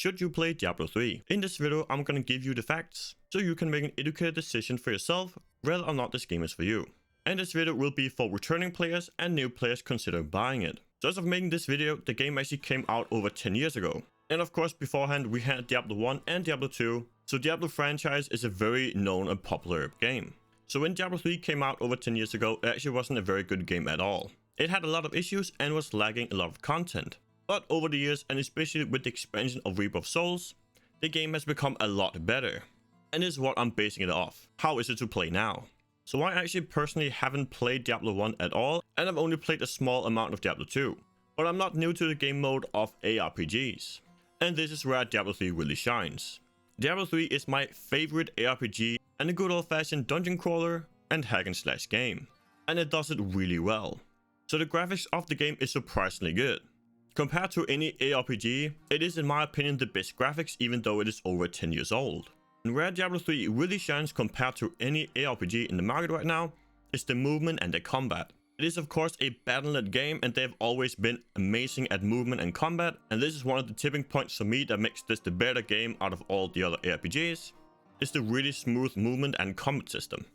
should you play Diablo 3? In this video, I'm gonna give you the facts, so you can make an educated decision for yourself whether or not this game is for you. And this video will be for returning players and new players considering buying it. So as of making this video, the game actually came out over 10 years ago. And of course, beforehand we had Diablo 1 and Diablo 2, so Diablo franchise is a very known and popular game. So when Diablo 3 came out over 10 years ago, it actually wasn't a very good game at all. It had a lot of issues and was lagging a lot of content. But over the years, and especially with the expansion of Reaper of Souls, the game has become a lot better. And this is what I'm basing it off. How is it to play now? So I actually personally haven't played Diablo 1 at all, and I've only played a small amount of Diablo 2. But I'm not new to the game mode of ARPGs. And this is where Diablo 3 really shines. Diablo 3 is my favorite ARPG and a good old-fashioned dungeon crawler and hack and slash game. And it does it really well. So the graphics of the game is surprisingly good. Compared to any ARPG, it is in my opinion the best graphics even though it is over 10 years old. And where Diablo 3 really shines compared to any ARPG in the market right now is the movement and the combat. It is of course a battle.net game and they have always been amazing at movement and combat, and this is one of the tipping points for me that makes this the better game out of all the other ARPGs, is the really smooth movement and combat system.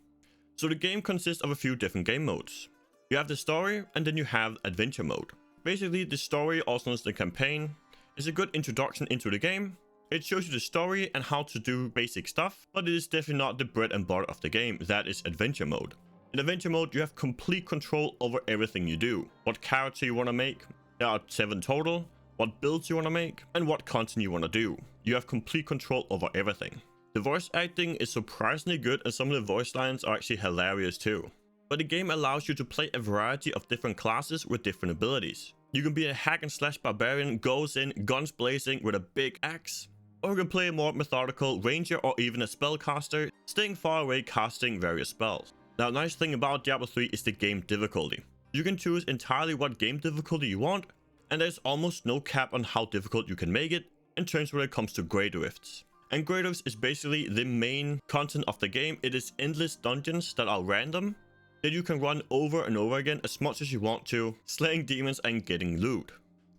So the game consists of a few different game modes. You have the story and then you have adventure mode. Basically, the story, also known as the campaign, is a good introduction into the game. It shows you the story and how to do basic stuff, but it is definitely not the bread and butter of the game, that is adventure mode. In adventure mode, you have complete control over everything you do. What character you want to make, there are 7 total, what builds you want to make, and what content you want to do. You have complete control over everything. The voice acting is surprisingly good and some of the voice lines are actually hilarious too. But the game allows you to play a variety of different classes with different abilities. You can be a hack and slash barbarian, goes in guns blazing with a big axe, or you can play a more methodical ranger or even a spellcaster, staying far away casting various spells. Now, nice thing about Diablo 3 is the game difficulty. You can choose entirely what game difficulty you want, and there's almost no cap on how difficult you can make it in terms when it comes to grade rifts. And grade rifts is basically the main content of the game. It is endless dungeons that are random, that you can run over and over again as much as you want to, slaying demons and getting loot.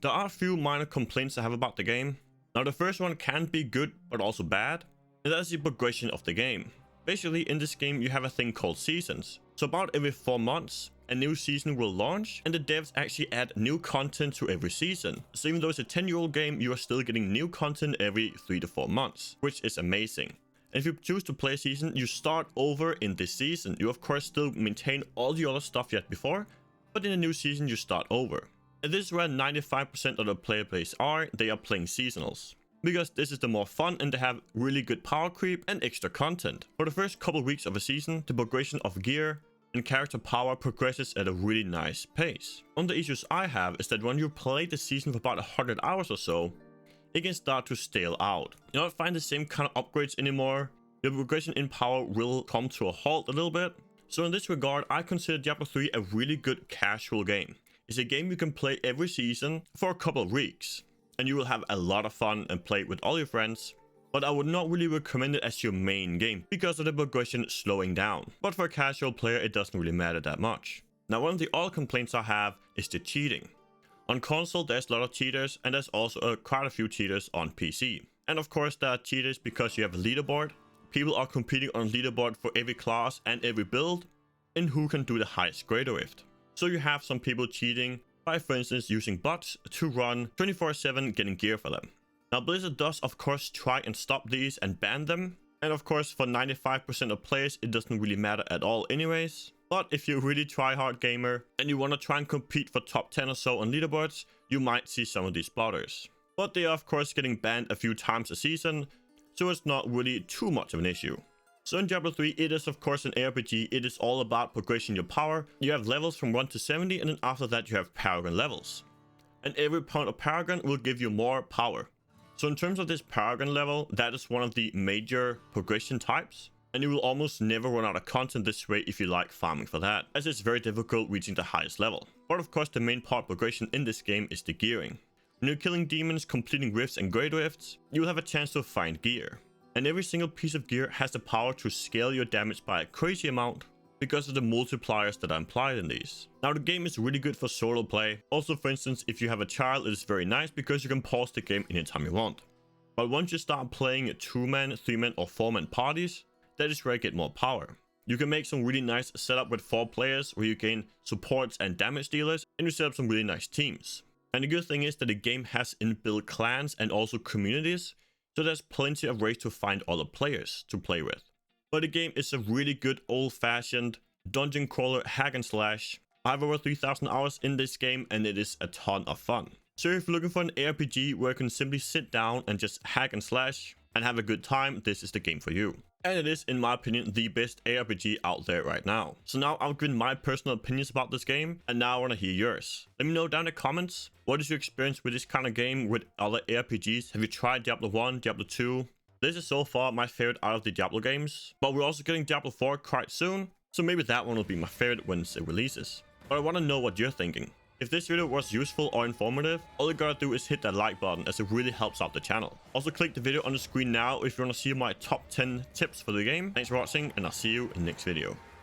There are a few minor complaints I have about the game. Now the first one can be good but also bad, and that's the progression of the game. Basically in this game you have a thing called seasons. So about every 4 months a new season will launch, and the devs actually add new content to every season. So even though it's a 10-year-old game, you are still getting new content every 3 to 4 months, which is amazing. And if you choose to play a season, you start over in this season. You of course still maintain all the other stuff you had before, but in a new season you start over. And this is where 95% of the player base are. They are playing seasonals, because this is the more fun and they have really good power creep and extra content. For the first couple weeks of a season, the progression of gear and character power progresses at a really nice pace. One of the issues I have is that when you play the season for about 100 hours or so, it can start to stale out. You don't find the same kind of upgrades anymore. The progression in power will come to a halt a little bit. So in this regard, I consider Diablo 3 a really good casual game. It's a game you can play every season for a couple of weeks, and you will have a lot of fun and play with all your friends. But I would not really recommend it as your main game because of the progression slowing down. But for a casual player, it doesn't really matter that much. Now, one of the other complaints I have is the cheating. On console, there's a lot of cheaters, and there's also quite a few cheaters on PC. And of course, there are cheaters because you have a leaderboard. People are competing on a leaderboard for every class and every build, and who can do the highest grade rift. So you have some people cheating by, for instance, using bots to run 24/7 getting gear for them. Now, Blizzard does of course try and stop these and ban them. And of course, for 95% of players, it doesn't really matter at all anyways. But if you're a really try-hard gamer and you want to try and compete for top 10 or so on leaderboards, you might see some of these spotters. But they are of course getting banned a few times a season, so it's not really too much of an issue. So in Diablo 3, it is of course an ARPG. It is all about progressing your power. You have levels from 1 to 70, and then after that you have Paragon levels. And every point of Paragon will give you more power. So in terms of this Paragon level, that is one of the major progression types. And you will almost never run out of content this way if you like farming for that, as it's very difficult reaching the highest level. But of course the main part progression in this game is the gearing. When you're killing demons, completing rifts and grade rifts, you will have a chance to find gear. And every single piece of gear has the power to scale your damage by a crazy amount because of the multipliers that are implied in these. Now the game is really good for solo play. Also, for instance, if you have a child, it is very nice because you can pause the game anytime you want. But once you start playing 2-man, 3-man or 4-man parties, that is where you get more power. You can make some really nice setup with 4 players where you gain supports and damage dealers, and you set up some really nice teams. And the good thing is that the game has inbuilt clans and also communities, so there's plenty of ways to find other players to play with. But the game is a really good old-fashioned dungeon crawler hack and slash. I have over 3,000 hours in this game and it is a ton of fun. So if you're looking for an ARPG where you can simply sit down and just hack and slash and have a good time, this is the game for you. And it is, in my opinion, the best ARPG out there right now. So now I've given my personal opinions about this game, and now I want to hear yours. Let me know down in the comments, what is your experience with this kind of game with other ARPGs? Have you tried Diablo 1, Diablo 2? This is so far my favorite out of the Diablo games, but we're also getting Diablo 4 quite soon, so maybe that one will be my favorite once it releases. But I want to know what you're thinking. If this video was useful or informative, all you gotta do is hit that like button as it really helps out the channel. Also click the video on the screen now if you want to see my top 10 tips for the game. Thanks for watching and I'll see you in the next video.